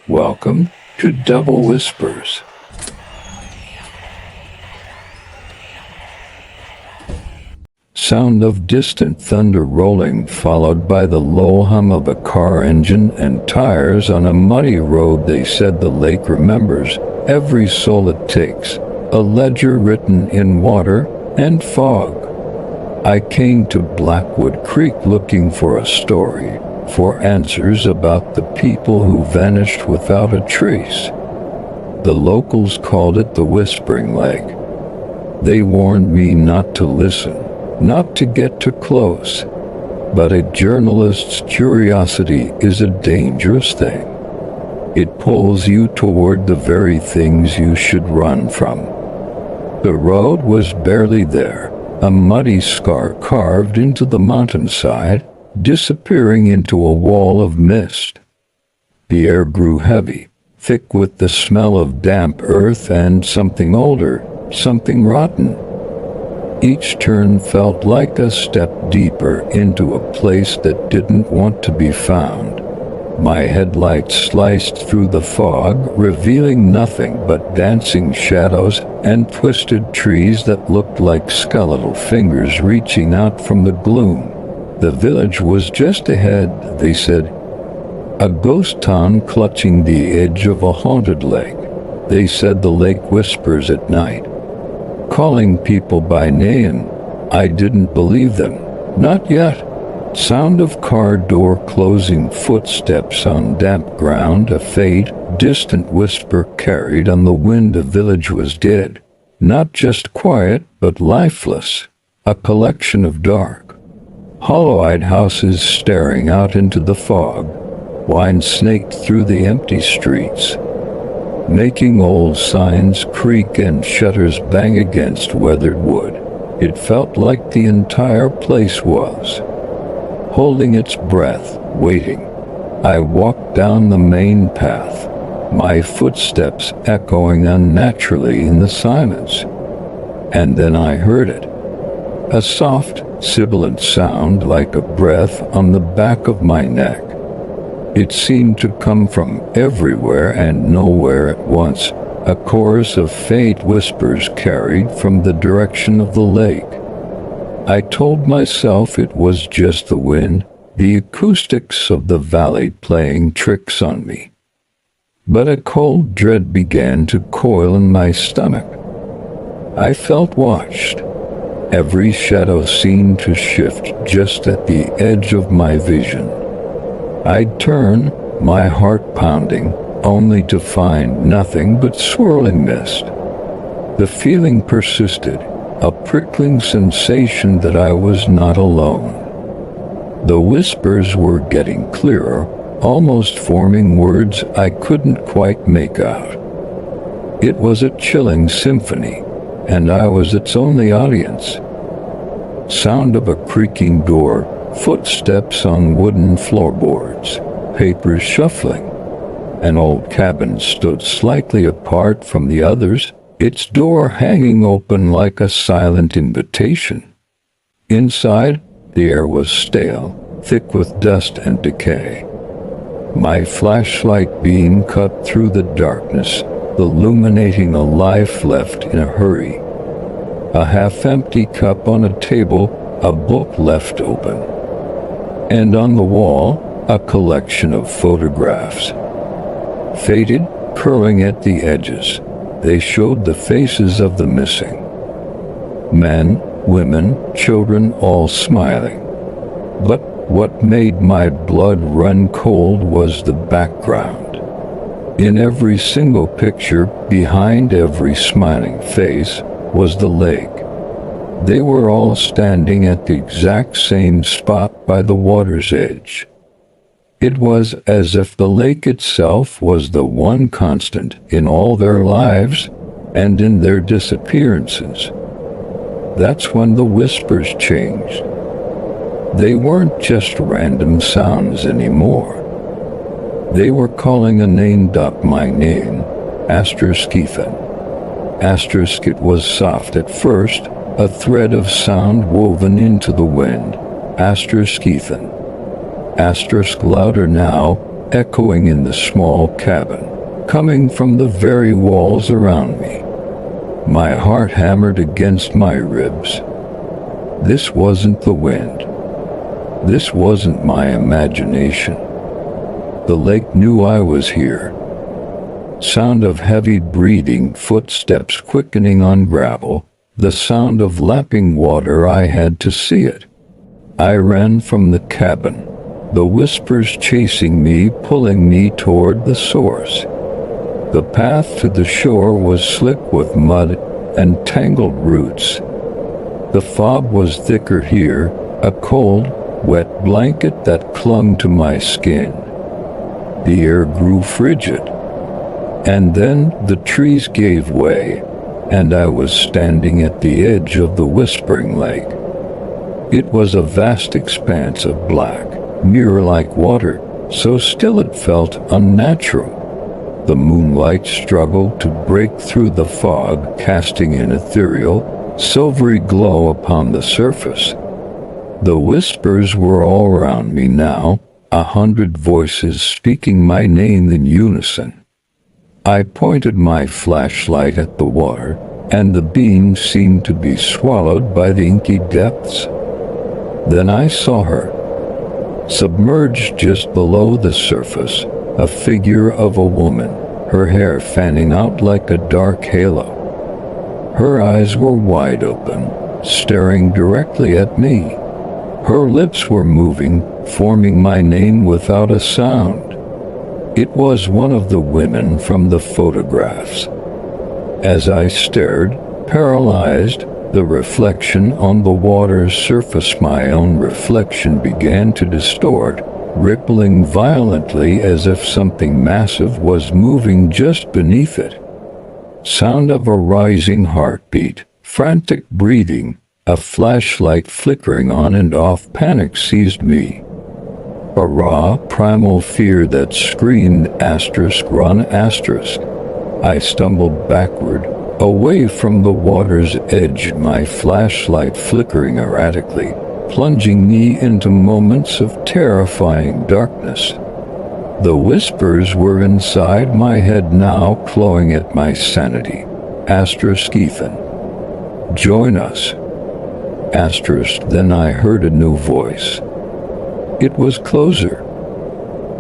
Welcome to Double Whispers. Sound of distant thunder rolling, followed by the low hum of a car engine and tires on a muddy road. They said the lake remembers every soul it takes, a ledger written in water and fog. I came to Blackwood Creek looking for a story, for answers about the people who vanished without a trace. The locals called it the Whispering Lake. They warned me not to listen, not to get too close. But a journalist's curiosity is a dangerous thing. It pulls you toward the very things you should run from. The road was barely there, a muddy scar carved into the mountainside, disappearing into a wall of mist. The air grew heavy, thick with the smell of damp earth and something older, something rotten. Each turn felt like a step deeper into a place that didn't want to be found. My headlights sliced through the fog, revealing nothing but dancing shadows and twisted trees that looked like skeletal fingers reaching out from the gloom. The village was just ahead, they said. A ghost town clutching the edge of a haunted lake. They said the lake whispers at night, calling people by name. I didn't believe them. Not yet. Sound of car door closing, footsteps on damp ground, a faint, distant whisper carried on the wind. The village was dead. Not just quiet, but lifeless. A collection of dark, hollow-eyed houses staring out into the fog. Wine snaked through the empty streets, making old signs creak and shutters bang against weathered wood. It felt like the entire place was holding its breath, waiting. I walked down the main path, my footsteps echoing unnaturally in the silence. And then I heard it. A soft, sibilant sound like a breath on the back of my neck. It seemed to come from everywhere and nowhere at once, a chorus of faint whispers carried from the direction of the lake. I told myself it was just the wind, the acoustics of the valley playing tricks on me. But a cold dread began to coil in my stomach. I felt watched. Every shadow seemed to shift just at the edge of my vision. I'd turn, my heart pounding, only to find nothing but swirling mist. The feeling persisted, a prickling sensation that I was not alone. The whispers were getting clearer, almost forming words I couldn't quite make out. It was a chilling symphony, and I was its only audience. Sound of a creaking door, footsteps on wooden floorboards, papers shuffling. An old cabin stood slightly apart from the others, its door hanging open like a silent invitation. Inside, the air was stale, thick with dust and decay. My flashlight beam cut through the darkness, illuminating a life left in a hurry. A half-empty cup on a table, a book left open. And on the wall, a collection of photographs. Faded, curling at the edges, they showed the faces of the missing. Men, women, children, all smiling. But what made my blood run cold was the background. In every single picture, behind every smiling face, was the lake. They were all standing at the exact same spot by the water's edge. It was as if the lake itself was the one constant in all their lives and in their disappearances. That's when the whispers changed. They weren't just random sounds anymore. They were calling a name. My name, Astroskethan. Asterisk. It was soft at first, a thread of sound woven into the wind. Astroskethan. Asterisk louder now, echoing in the small cabin, coming from the very walls around me. My heart hammered against my ribs. This wasn't the wind. This wasn't my imagination. The lake knew I was here. Sound of heavy breathing, footsteps quickening on gravel, the sound of lapping water. I had to see it. I ran from the cabin, the whispers chasing me, pulling me toward the source. The path to the shore was slick with mud and tangled roots. The fog was thicker here, a cold, wet blanket that clung to my skin. The air grew frigid. And then the trees gave way, and I was standing at the edge of the Whispering Lake. It was a vast expanse of black, mirror-like water, so still it felt unnatural. The moonlight struggled to break through the fog, casting an ethereal, silvery glow upon the surface. The whispers were all around me now, 100 voices speaking my name in unison. I pointed my flashlight at the water, and the beam seemed to be swallowed by the inky depths. Then I saw her. Submerged just below the surface, a figure of a woman, her hair fanning out like a dark halo. Her eyes were wide open, staring directly at me. Her lips were moving, forming my name without a sound. It was one of the women from the photographs. As I stared, paralyzed, the reflection on the water's surface, my own reflection, began to distort, rippling violently as if something massive was moving just beneath it. Sound of a rising heartbeat, frantic breathing, a flashlight flickering on and off. Panic seized me. A raw, primal fear that screamed, run, I stumbled backward, away from the water's edge, my flashlight flickering erratically, plunging me into moments of terrifying darkness. The whispers were inside my head now, clawing at my sanity. Ethan, join us. Then I heard a new voice. It was closer,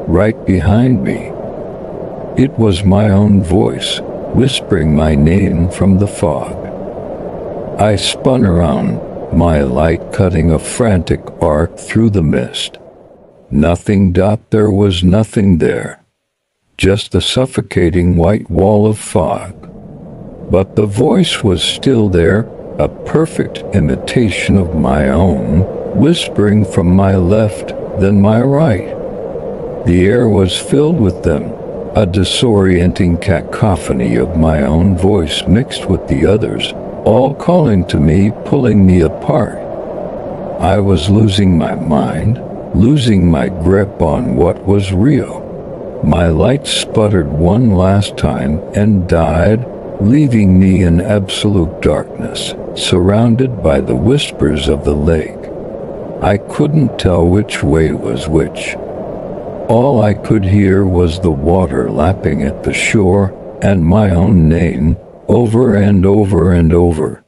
right behind me. It was my own voice, whispering my name from the fog. I spun around, my light cutting a frantic arc through the mist. Nothing. There was nothing there. Just a suffocating white wall of fog. But the voice was still there, a perfect imitation of my own, whispering from my left, then my right. The air was filled with them, a disorienting cacophony of my own voice mixed with the others, all calling to me, pulling me apart. I was losing my mind, losing my grip on what was real. My light sputtered one last time and died, leaving me in absolute darkness, surrounded by the whispers of the lake. I couldn't tell which way was which. All I could hear was the water lapping at the shore and my own name, over and over and over.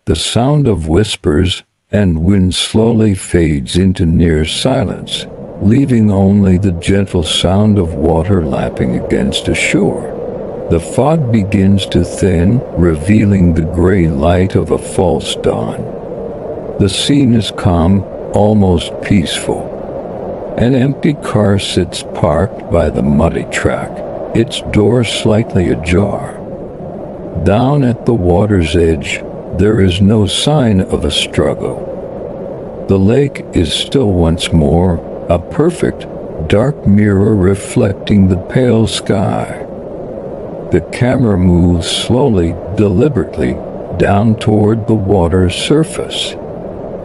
The sound of whispers and wind slowly fades into near silence, leaving only the gentle sound of water lapping against a shore. The fog begins to thin, revealing the gray light of a false dawn. The scene is calm, almost peaceful. An empty car sits parked by the muddy track, its door slightly ajar. Down at the water's edge, there is no sign of a struggle. The lake is still once more, a perfect, dark mirror reflecting the pale sky. The camera moves slowly, deliberately, down toward the water's surface.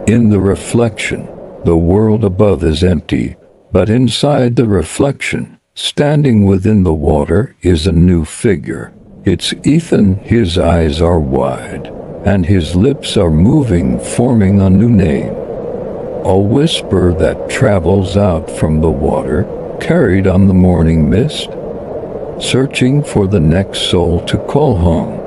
In the reflection, the world above is empty, but inside the reflection, standing within the water, is a new figure. It's Ethan. His eyes are wide, and his lips are moving, forming a new name. A whisper that travels out from the water, carried on the morning mist, searching for the next soul to call home.